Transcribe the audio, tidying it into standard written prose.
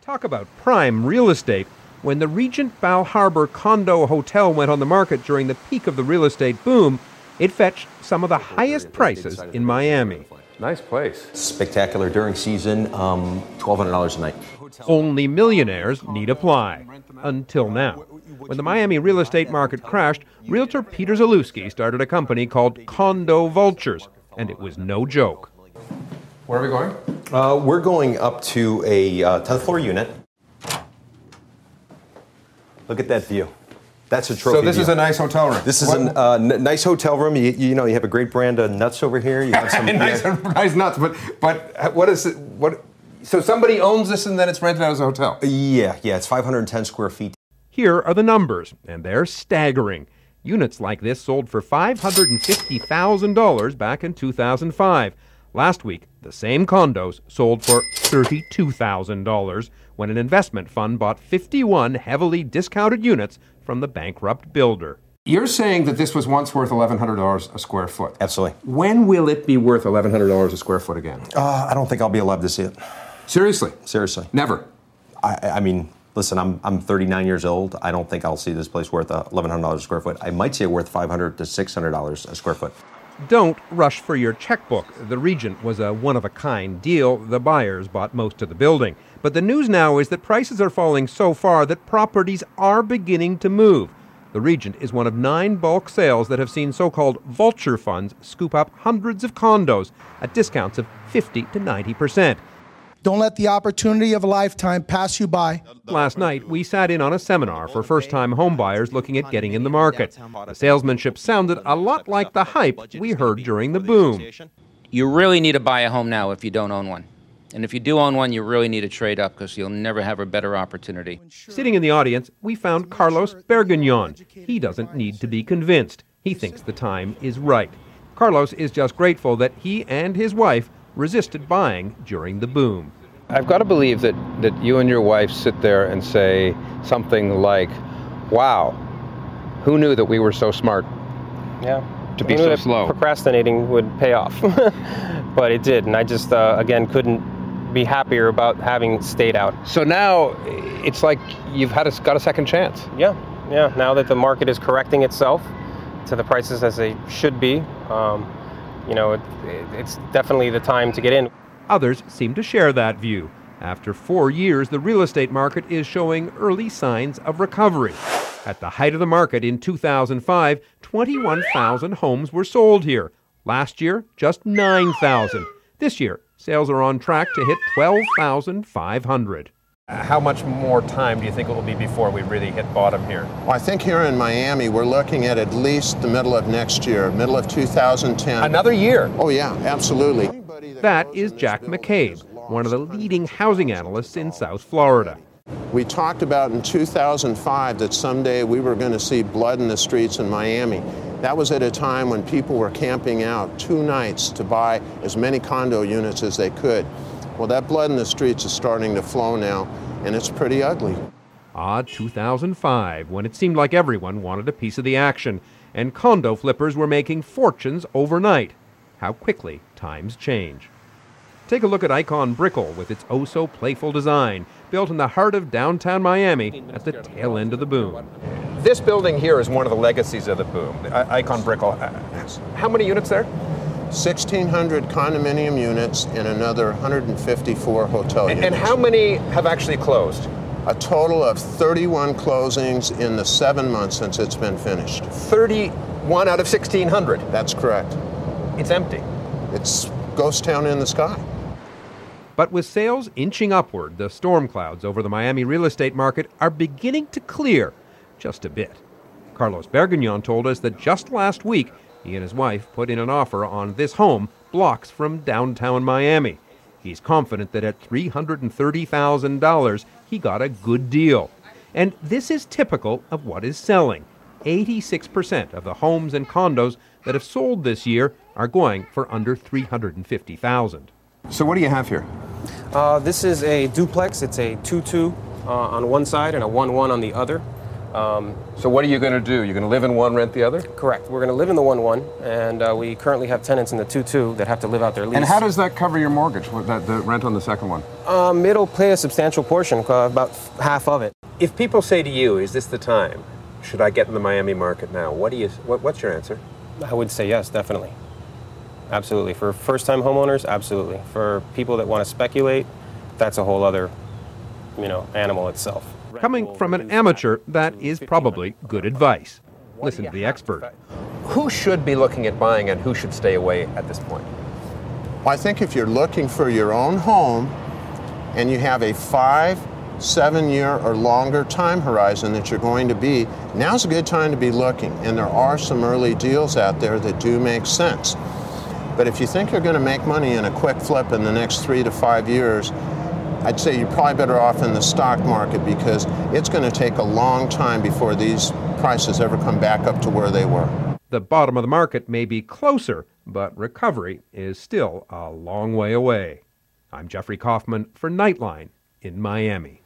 Talk about prime real estate. When the Regent Bal Harbour condo hotel went on the market during the peak of the real estate boom, it fetched some of the highest prices in Miami. Nice place. Spectacular during season, $1,200 a night. Only millionaires need apply. Until now. When the Miami real estate market crashed, realtor Peter Zalewski started a company called Condo Vultures, and it was no joke. Where are we going? We're going up to a 10th floor unit. Look at that view. That's a trophy. So this is a nice hotel room. This is a nice hotel room. You know, you have a great brand of nuts over here. You have some nice nuts. But what is it? So somebody owns this and then it's rented out as a hotel. Yeah. It's 510 square feet. Here are the numbers, and they're staggering. Units like this sold for $550,000 back in 2005. Last week, the same condos sold for $32,000 when an investment fund bought 51 heavily discounted units from the bankrupt builder. You're saying that this was once worth $1,100 a square foot. Absolutely. When will it be worth $1,100 a square foot again? I don't think I'll be allowed to see it. Seriously? Seriously. Never? I mean, listen, I'm 39 years old. I don't think I'll see this place worth $1,100 a square foot. I might see it worth $500 to $600 a square foot. Don't rush for your checkbook. The Regent was a one-of-a-kind deal. The buyers bought most of the building. But the news now is that prices are falling so far that properties are beginning to move. The Regent is one of 9 bulk sales that have seen so-called vulture funds scoop up hundreds of condos at discounts of 50 to 90%. Don't let the opportunity of a lifetime pass you by. Last night, we sat in on a seminar for first-time homebuyers looking at getting in the market. The salesmanship sounded a lot like the hype we heard during the boom. You really need to buy a home now if you don't own one. And if you do own one, you really need to trade up because you'll never have a better opportunity. Sitting in the audience, we found Carlos Bergagnon. He doesn't need to be convinced. He thinks the time is right. Carlos is just grateful that he and his wife resisted buying during the boom. I've got to believe that you and your wife sit there and say something like, wow, who knew that we were so smart? Yeah. To be so slow. Procrastinating would pay off, but it did, and I just, again, couldn't be happier about having stayed out. So now it's like you've got a second chance. Yeah, now that the market is correcting itself to the prices as they should be, you know, it's definitely the time to get in. Others seem to share that view. After 4 years, the real estate market is showing early signs of recovery. At the height of the market in 2005, 21,000 homes were sold here. Last year, just 9,000. This year, sales are on track to hit 12,500. How much more time do you think it will be before we really hit bottom here? Well, I think here in Miami, we're looking at least the middle of next year, middle of 2010. Another year? Oh, yeah, absolutely. That is Jack McCabe, one of the leading housing analysts in South Florida. We talked about in 2005 that someday we were going to see blood in the streets in Miami. That was at a time when people were camping out 2 nights to buy as many condo units as they could. Well, that blood in the streets is starting to flow now, and it's pretty ugly. 2005, when it seemed like everyone wanted a piece of the action, and condo flippers were making fortunes overnight. How quickly times change. Take a look at Icon Brickell with its oh-so-playful design, built in the heart of downtown Miami at the tail end of the boom. This building here is one of the legacies of the boom, Icon Brickell. How many units there? 1,600 condominium units and another 154 hotel units. And how many have actually closed? A total of 31 closings in the 7 months since it's been finished. 31 out of 1,600? That's correct. It's empty. It's ghost town in the sky. But with sales inching upward, the storm clouds over the Miami real estate market are beginning to clear just a bit. Carlos Bergagnon told us that just last week, he and his wife put in an offer on this home blocks from downtown Miami. He's confident that at $330,000, he got a good deal. And this is typical of what is selling. 86% of the homes and condos that have sold this year are going for under $350,000. So what do you have here? This is a duplex. It's a 2-2 on one side and a 1-1 on the other. So what are you going to do? You're going to live in one, rent the other? Correct. We're going to live in the 1-1, and we currently have tenants in the 2-2 that have to live out their lease. And how does that cover your mortgage, the rent on the second one? It'll pay a substantial portion, about half of it. If people say to you, is this the time? Should I get in the Miami market now? What's your answer? I would say yes, definitely. Absolutely. For first-time homeowners, absolutely. For people that want to speculate, that's a whole other, animal itself. Coming from an amateur, that is probably good advice. Listen to the expert. Who should be looking at buying and who should stay away at this point? Well, I think if you're looking for your own home and you have a 5-7 year or longer time horizon that you're going to be, now's a good time to be looking. And there are some early deals out there that do make sense. But if you think you're going to make money in a quick flip in the next 3 to 5 years, I'd say you're probably better off in the stock market because it's going to take a long time before these prices ever come back up to where they were. The bottom of the market may be closer, but recovery is still a long way away. I'm Jeffrey Kaufman for Nightline in Miami.